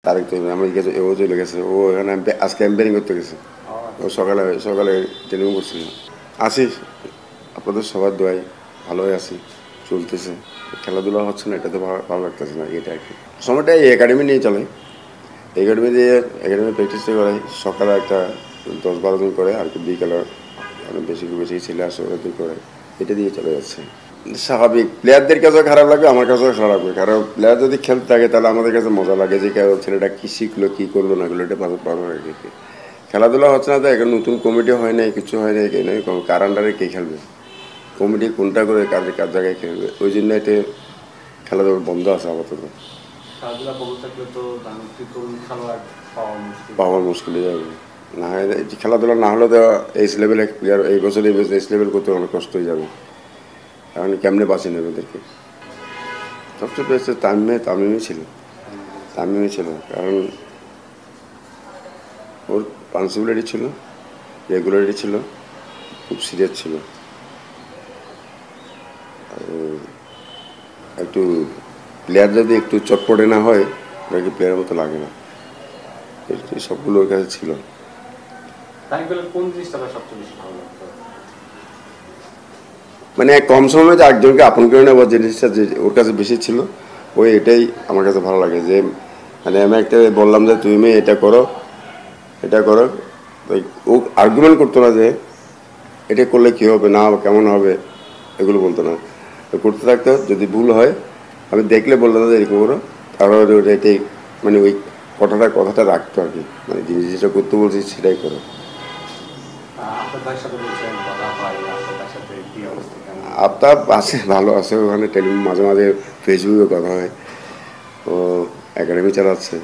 তারিখ তো আমার কাছে ও চলে গেছে, ও এখানে আজকে এম্পায়ারিং করতে গেছে। ও সকালে সকালে ট্রেনিং করছিল। আছি আপনাদের সবার দোয়াই ভালোই আছি, চলতেছে। খেলাধুলা হচ্ছে না, এটা তো ভালো লাগতেছে না, এটা আর কি। সময়টা এই একাডেমি নিয়ে চলে। একাডেমি দিয়ে একাডেমি প্র্যাকটিসটা করাই, সকালে একটা 10-12 জন করে, আর কি বিকেলে বেশি বেশি ছেলে আসে ওরা করে, এটা দিয়ে চলে যাচ্ছে। স্বাভাবিক, প্লেয়ারদের কাছেও খারাপ লাগবে, আমার কাছেও খারাপ লাগবে, কারণ প্লেয়ার যদি খেলতে থাকে তাহলে আমাদের কাছে মজা লাগে যে ছেলেটা কী শিখলো, কী করলো না করলো, এটা ভালো লাগে। খেলাধুলা হচ্ছে না তো, এখন নতুন কমিটি হয় নাই, কিছু হয় নাই, কে নয় কার আন্ডারে কে খেলবে, কমিটি কোনটা করে কার জায়গায় খেলবে, ওই জন্য এটা খেলাধুলা বন্ধ আছে আপাতত। পাওয়া মুশকিল হয়ে যাবে, না হয় খেলাধুলা না হলে তো এইচ লেভেলে প্লেয়ার এই বছর এইচ লেভেল করতে অনেক কষ্ট হয়ে যাবে। এখন কেমনে বাঁচি নেবে ওদেরকে। সবচেয়ে বেশি তামিমই ছিল, কারণ ওর পাঞ্চিবিলিটি ছিল, রেগুলারিটি ছিল, খুব সিরিয়াস ছিল। একটু প্লেয়ার যদি একটু চটপটে না হয়, ওটাকে প্লেয়ারের মতো লাগে না, সবগুলো ওর কাছে ছিল। মানে কম সময়ে যে একজনকে আপন করে নেওয়ার জিনিসটা যে ওর কাছে বেশি ছিল, ওই এটাই আমার কাছে ভালো লাগে। যে মানে আমি একটা বললাম যে তুমি এটা করো, ও আর্গুমেন্ট করতো না যে এটা করলে কী হবে না কেমন হবে, এগুলো বলতো না, করতে থাকতো। যদি ভুল হয় আমি দেখলে বললাম যে এরকম করো, তারপরে ওটা এটাই মানে ওই কথাটা রাখতো আর কি, মানে যেটা করতে বলছি সেটাই করো। আফতাব আছে, ভালো আছে, ওখানে মাঝে মাঝে ফেসবুকে কথা হয়, ও একাডেমি চালাচ্ছে,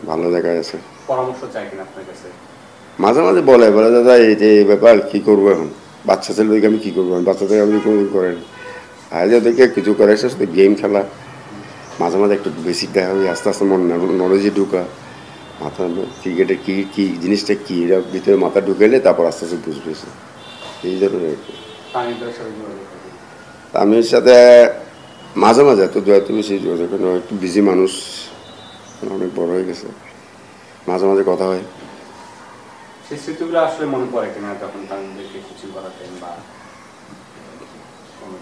ভালো জায়গায় আছে। মাঝে মাঝে বলে দাদা এই যে এই ব্যাপার কী করবো এখন, বাচ্চা ছেলেদেরকে আমি কী করবো, বাচ্চাদের আমি কোনোদিন করেন আর ওদেরকে কিছু করে এসে শুধু গেম খেলা, মাঝে মাঝে একটু বেসিক দেখা হবে, আস্তে আস্তে নলেজে ঢুকা, মাথা ক্রিকেটের কী জিনিসটা কী এটা ভিতরে মাথা ঢুকেলে তারপর আস্তে আস্তে বুঝবে, এই ধরনের আর কি। তামিমের সাথে মাঝে মাঝে এত বেশি যোগাযোগ, একটু বিজি মানুষ, অনেক বড় হয়ে গেছে, মাঝে মাঝে কথা হয়।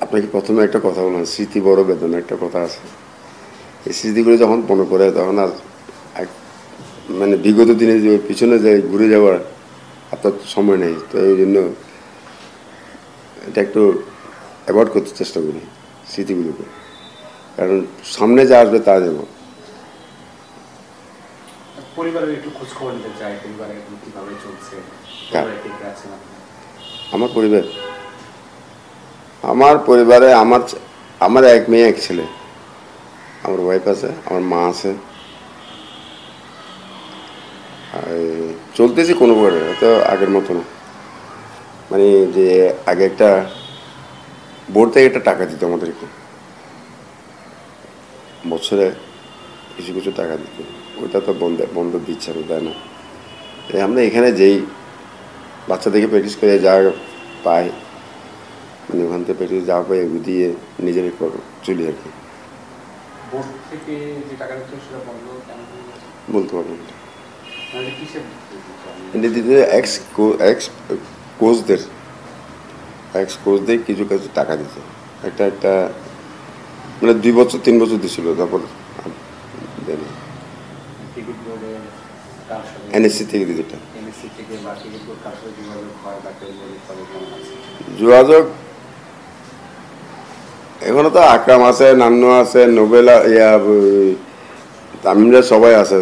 আপনাকে প্রথমে একটা কথা বললাম, স্মৃতি বড় বেদনা, একটা কথা আছে। এই স্মৃতিগুলো যখন মনে পড়ে তখন আর মানে বিগত দিনে যে পিছনে যে ঘুরে যাওয়ার আপনার সময় নেই, তো এই জন্য এটা একটু অ্যাভয়েড করতে চেষ্টা করি স্মৃতিগুলোকে, কারণ সামনে যা আসবে তা দেব। আমার পরিবারে আমার এক মেয়ে এক ছেলে, আমার ওয়াইফ আছে, আমার মা আছে, চলতেছি কোনো করে, হয়তো আগের মতো না। মানে যে আগে একটা বোর্ড থেকে একটা টাকা দিত আমাদেরকে, বছরে কিছু কিছু টাকা দিত, ওইটা তো বন্ধ দিচ্ছে না, দেয় না। আমরা এখানে যেই বাচ্চা থেকে প্র্যাকটিস করে যা পাই, মানে ওখান থেকে প্র্যাকটিস যা পাই এগুলো দিয়ে নিজের চলি আর কি। বলতে পারবো না, এক্স কোচদের কিছু কিছু টাকা দিত, একটা মানে 2 বছর 3 বছর দিছিল, তারপর এনএসসি থেকে দিত। যোগাযোগ এখনো তো আকরাম আছে, নান্নু আছে, নোবেলা, তামিমরা সবাই আছে,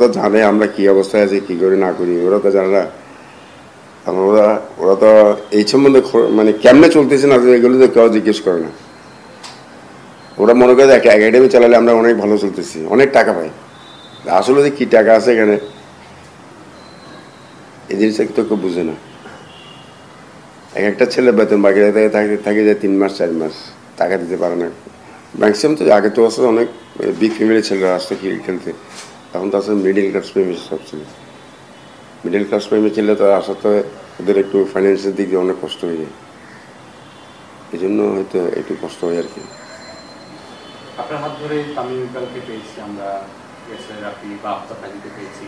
তো জানে আমরা কি অবস্থায় আছি, কি করি না করি, ওরা তো জানে না। ওরা তো এই সম্বন্ধে মানে কেমনে চলতেছে না এগুলো তো কেউ জিজ্ঞেস করে না। ওরা মনে করে একটা একাডেমি চালালে আমরা অনেক ভালো চলতেছি, অনেক টাকা পাই, আসলে যে কি টাকা আছে এখানে এই জিনিসটা তো কেউ বুঝে না। একটা ছেলে বেতন বাকি থাকে যায় 3 মাস 4 মাস, টাকা দিতে পারে না। ম্যাক্সিমাম তো আগে তো আসলে অনেক বিগ ফ্যামিলি ছেলেরা আসতো খেলতে, এখন তো আসলে মিডিল ক্লাস ফ্যামিলি সব ছিল। মিডিল ক্লাস ফ্যামিলি ছেলে তো আসাতে ওদের একটু ফাইন্যান্সিয়াল দিক দিয়ে অনেক কষ্ট হয়ে যায়, এই জন্য হয়তো একটু কষ্ট হয় আর কি। আপনার হাত ধরে তামিম ইকবালকে পেয়েছি আমরা আপনি বা আফতাব হাজিকে পেয়েছি,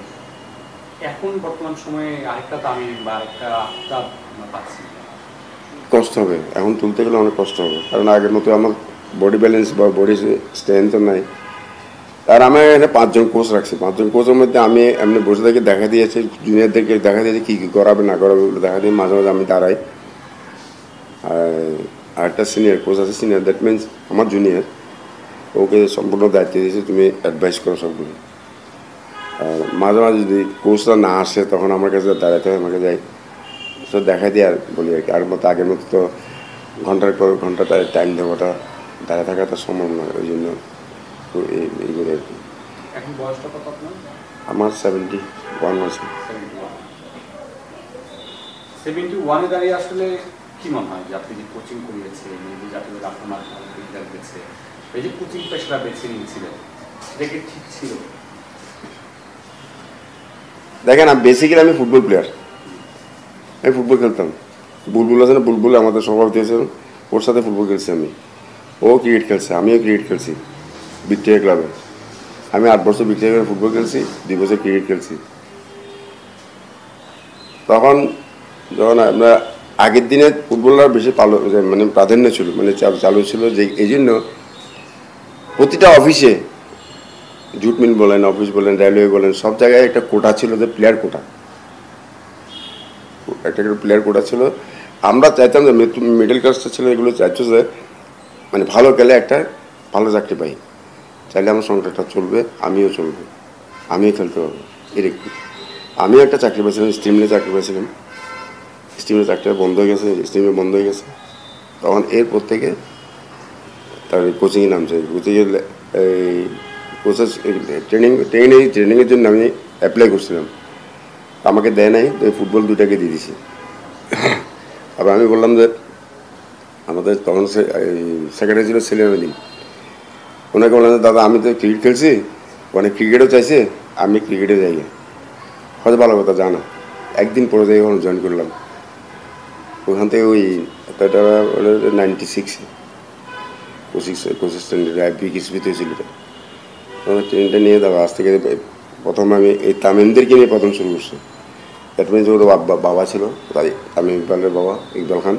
এখন বর্তমান সময়ে আরেকটা তামিম বা আরেকটা আফতাব পাচ্ছি। কষ্ট হবে, এখন তুলতে গেলে অনেক কষ্ট হবে, কারণ আগের মতো আমার বডি ব্যালেন্স বা বডি স্ট্রেংথ নাই। আর আমি এখানে 5 জন কোচ রাখছি, 5 জন কোচের মধ্যে আমি এমনি বসে থেকে দেখা দিয়েছি, জুনিয়রদেরকে দেখা দিয়েছি কী কী করাবে না করাবে ওগুলো দেখা দিয়ে মাঝে মাঝে আমি দাঁড়াই। আর একটা সিনিয়র কোচ আছে, সিনিয়র দ্যাট মিনস আমার জুনিয়র, ওকে সম্পূর্ণ দায়িত্ব দিয়েছে, তুমি অ্যাডভাইস করো সবগুলো। আর মাঝে মাঝে যদি কোচরা না আসে তখন আমার কাছে দাঁড়াতে হয়, আমাকে যাই তো দেখা দিই আর বলি আর কি। আর মতো আগের মতো তো ঘন্টার পর ঘন্টা টাইম দেওয়াটা দাঁড়িয়ে থাকাটা সম্ভব নয়, ওই জন্য এইগুলো আর কি। এখন বয়সটা কত আপনার? আমার 71 আছে। 71-এ দাঁড়িয়ে আসলে কি মনে হয় যে আপনি যে কোচিং করিয়েছেন, এই যে জাতীয় আপনার মাধ্যমে বিদ্যালয় পেয়েছে, এই যে কোচিং পেশাটা বেছে নিয়েছিলেন, এটা কি ঠিক ছিল? দেখেন, বেসিক্যালি আমি ফুটবল প্লেয়ার, আমি ফুটবল খেলতাম। বুলবুল আছে না, বুলবুল আমাদের সভাপতি আছে, ওর সাথে ফুটবল খেলছি আমি। ও ক্রিকেট খেলছে, আমিও ক্রিকেট খেলছি ভিক্টোরিয়া ক্লাবে। আমি 8 বছর ভিক্টোরিয়া ক্লাবে ফুটবল খেলছি, 2 বছর ক্রিকেট খেলছি। তখন যখন আমরা আগের দিনে ফুটবলার বেশি মানে প্রাধান্য ছিল, মানে চালু ছিল, যে এই জন্য প্রতিটা অফিসে, জুট মিল বলেন, অফিস বলেন, রেলওয়ে বলেন, সব জায়গায় একটা কোটা ছিল, যে প্লেয়ার কোটা, একটা প্লেয়ার কোটা ছিল। আমরা চাইতাম যে মিডল ক্লাসটা ছিল, এগুলো চাইতো যে মানে ভালো গেলে একটা ভালো চাকরি পাই, চাইলে আমার সংসারটা চলবে, আমিও চলবো, আমিও খেলতে পারবো এরকম। আমিও একটা চাকরি পেয়েছিলাম, স্টিমে চাকরি পেয়েছিলাম। স্টিমের চাকরিটা বন্ধ হয়ে গেছে, স্টিমে বন্ধ হয়ে গেছে। তখন এরপর থেকে তার কোচিংয়ে নামছে। কোচিংয়ে এই কোচের ট্রেনিংয়ের জন্য আমি অ্যাপ্লাই করছিলাম, আমাকে দেয় নাই, তো ফুটবল 2টাকে দিয়ে দিছি। আবার আমি বললাম যে আমাদের তখন সেক্রেটারি ছিল সেলিম আহমেদিন, ওনাকে বললাম যে দাদা আমি তো ক্রিকেট খেলছি, মানে ক্রিকেটও চাইছে, আমি ক্রিকেটে যাই, হয়তো ভালো কথা জানা। একদিন পরে যাই ওখানে জয়েন করলাম। ওখান থেকে ওই 96 কোচিং স্ট্যান্ডার্ড কিসবিতে হয়েছিল এটা। ট্রেনটা নিয়ে দেওয়া আজ থেকে প্রথম আমি এই তামিমদেরকে নিয়ে প্রথম শুরু করছি। দ্যাট মিনস ওর বাবা ছিল, তাই তামিম ইকবালের বাবা ইকবাল খান,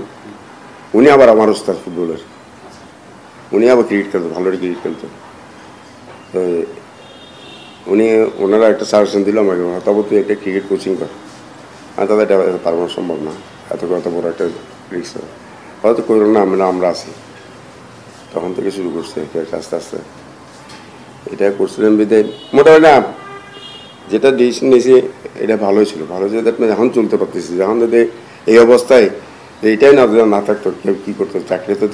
উনি আবার আমার ওস্তাদ ফুটবলের, উনি আবার ক্রিকেট খেলতো, ভালো ক্রিকেট খেলতো। তো ওনারা একটা সাজেশন দিল আমাকে, তবে তুই একটা ক্রিকেট কোচিং কর। আর তাদের এটা পারবো সম্ভব না, এত বড় একটা রিক্স হয়তো করল না, আমরা আছি। তখন থেকে শুরু করছে আস্তে আস্তে এটা করছিলাম বিদায়। মোটামুটি না, যেটা ডিসিশন নিয়েছি এটা ভালোই ছিল, ভালো ছিল। এখন চলতে পারতেছি, যখন যদি এই অবস্থায় এইটাই না থাকতো, কেউ কী করতো, চাকরি তো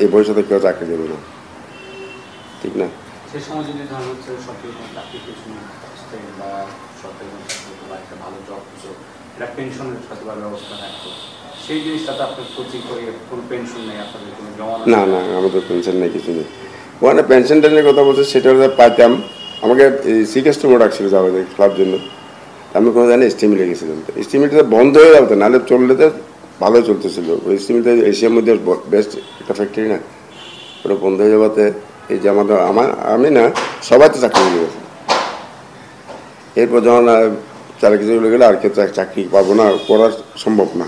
এই বয়সে তো কেউ চাকরি দেবে না, ঠিক না? সে সময় যদি ধরুন হচ্ছে সরকারি চাকরি বা সরকারি একটা ভালো জব কিছু, এটা পেনশনের সাথে ব্যবস্থা থাকতো, সেই জিনিসটাতে আপনার কোচিং করে কোনো পেনশন নেই, আপনাদের কোনো জমা না, আমাদের পেনশন নেই, কিছু নেই। ওখানে পেনশন টেনের কথা বলছে, সেটা পাইতাম। আমাকে সিকাস্টমও ডাকছিল যাওয়া যায় খেলার জন্য, আমি কোনো জানি স্টিমিটে গেছিলাম। তো স্টিমিটে বন্ধ হয়ে যাবে, নাহলে চললে তো ভালোই চলতেছিল। ওই স্টিমিটে এশিয়ার মধ্যে বেস্ট একটা ফ্যাক্টরি না, ওটা বন্ধ হয়ে যাওয়াতে এই যে আমি না, সবাই তো চাকরি হয়ে গেছে। এরপর যখন চাকরি কিছু হয়ে গেলে আর কেউ চাকরি পাবো না, করা সম্ভব না।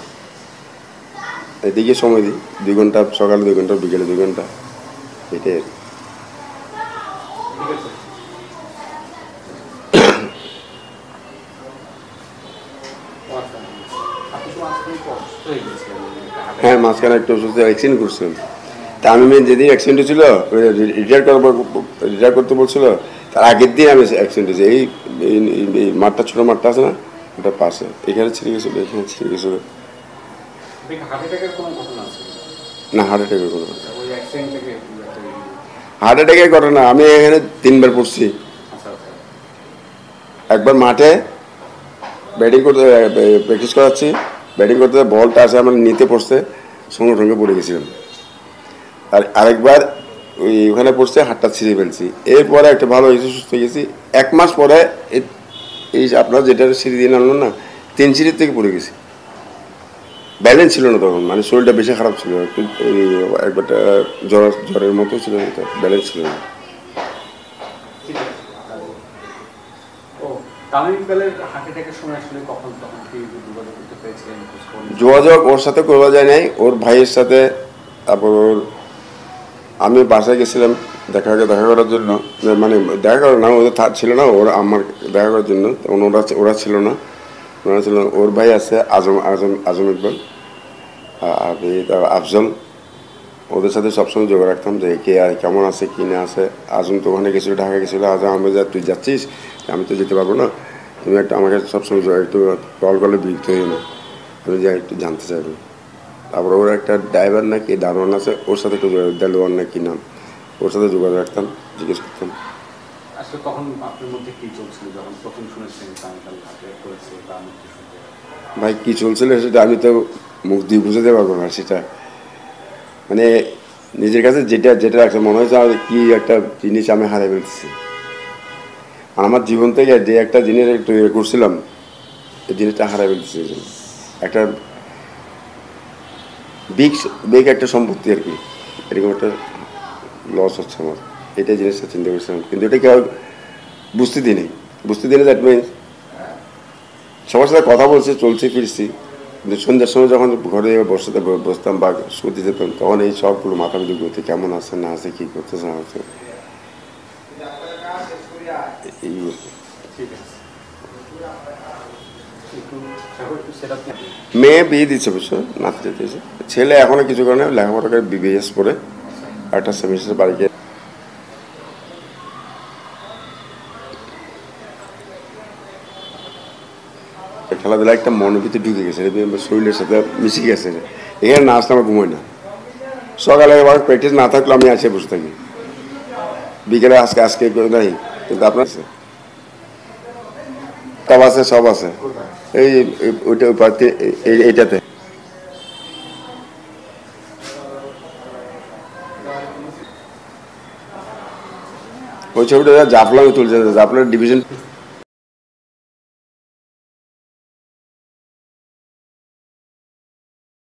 এদিকে সময় দিই 2 ঘন্টা, সকালে 2 ঘন্টা, বিকেলে 2 ঘন্টা, এটাই। হ্যাঁ, মাঝখানে একটু অসুস্থ অ্যাক্সিডেন্ট করছিলাম। তা আমি যেদিন অ্যাক্সিডেন্ট হয়েছিল, রিটায়ার করতে বলছিল, তার আগের দিন আমি অ্যাক্সিডেন্ট হয়েছি। এই মাঠটা, ছোটো মাঠটা আছে না, ওটা পাশে, এখানে ছিঁড়ে গেছিলো, এখানে ছিঁড়ে গেছিলো। না, হার্ট অ্যাটাকের ঘটনা, হার্ট অ্যাটাকের ঘটনা আমি এখানে 3 বার পড়ছি। একবার মাঠে ব্যাটিং করতে প্র্যাকটিস করাচ্ছি, ব্যাটিং করতে বলটা আসে আমার নিতে পড়ছে, সঙ্গে সঙ্গে পড়ে গেছিলাম। আর আরেকবার ওখানে পড়ছে, হাতটা ছিঁড়ে ফেলছি। এরপরে একটা ভালো হয়েছে, সুস্থ হয়ে গেছি। 1 মাস পরে এই আপনার যেটা সিঁড়ি দিয়ে নামলো না, 3 সিঁড়ির থেকে পড়ে গেছি। ব্যালেন্স ছিল না তখন, মানে শরীরটা বেশি খারাপ ছিল, একটু একবারটা জ্বরের মতো ছিল, ব্যালেন্স ছিল না। তামিম ইকবালের হার্ট অ্যাটাকের সময় আসলে কখন তখন কি যোগাযোগ করতে পেরেছিলেন? যোগাযোগ ওর সাথে করা যায় নাই, ওর ভাইয়ের সাথে। তারপর আমি বাসায় গেছিলাম দেখা করার জন্য, মানে দেখা করার না, ওদের ছিল না, ওরা আমার দেখা করার জন্য। তখন ওরা ছিল না, ওর ভাই আছে আজম ইকবাল, আফজল, ওদের সাথে সবসময় যোগাযোগ রাখতাম যে কে কেমন আছে কি না আছে। আজম তো ওখানে গেছিলো, ঢাকা গেছিলো। আজম আমি তুই যাচ্ছিস, আমি তো যেতে পারবো না, তুমি একটা আমাকে সবসময় একটু কল করলে বিরক্ত হই না, আমি যাই একটু জানতে চাইবো। তারপর ওর একটা ড্রাইভার নাকি দারোয়ান আছে, ওর সাথে একটু দেলোয়ার না কি নাম, ওর সাথে যোগাযোগ রাখতাম, জিজ্ঞেস করতাম। আসলে তখন আপনার মধ্যে কি চলছিল যখন প্রথম শুনেছেন তামিম ইকবাল হার্ট অ্যাটাক করেছে বা মৃত্যু শুনতে? ভাই কি চলছিল সেটা আমি তো মুখ দিয়ে বুঝাতে পারবো না। সেটা মানে নিজের কাছে যেটা যেটা রাখছে মনে হয়েছে কি একটা জিনিস আমি হারিয়ে ফেলতেছি। আমার জীবন থেকে যে একটা জিনিস একটু ইয়ে করছিলাম, এই জিনিসটা হারিয়ে ফেলতেছি। একটা বিগ একটা সম্পত্তি আর কি, এরকম একটা লস হচ্ছে আমার, এটা জিনিসটা চিন্তা করছিলাম। কিন্তু এটা কেউ বুঝতে দিই দ্যাট মিনস সবার সাথে কথা বলছি, চলছি ফিরছি, কিন্তু সন্ধ্যার সময় যখন ঘরে বসতাম বা শুতে যেতাম, তখন এই সবগুলো মাথা পিছু করতে, কেমন আছে না আছে, কি করতেছে না হচ্ছে। মেয়ে বিয়ে দিচ্ছে বুঝছো, নাচতে দিয়েছে। ছেলে এখনো কিছু করে না, লেখাপড়া করে বিবিএস পড়ে একটা সেমিস্টার বাড়িতে। খেলাধুলা একটা মনের ভিতরে ঢুকে গেছে, শরীরের সাথে মিশে গেছে। এখানে না আসলে আমার ঘুমোয় না। সকালে আবার প্র্যাকটিস না থাকলে আমি আসে বসে থাকি, বিকেলে আজকে করে নাই। কিন্তু আপনার সব আছে, সব আছে এই ওইটা এইটাতে। ওই ছবিটা জাফলং তুলছে, জাফলং ডিভিশন।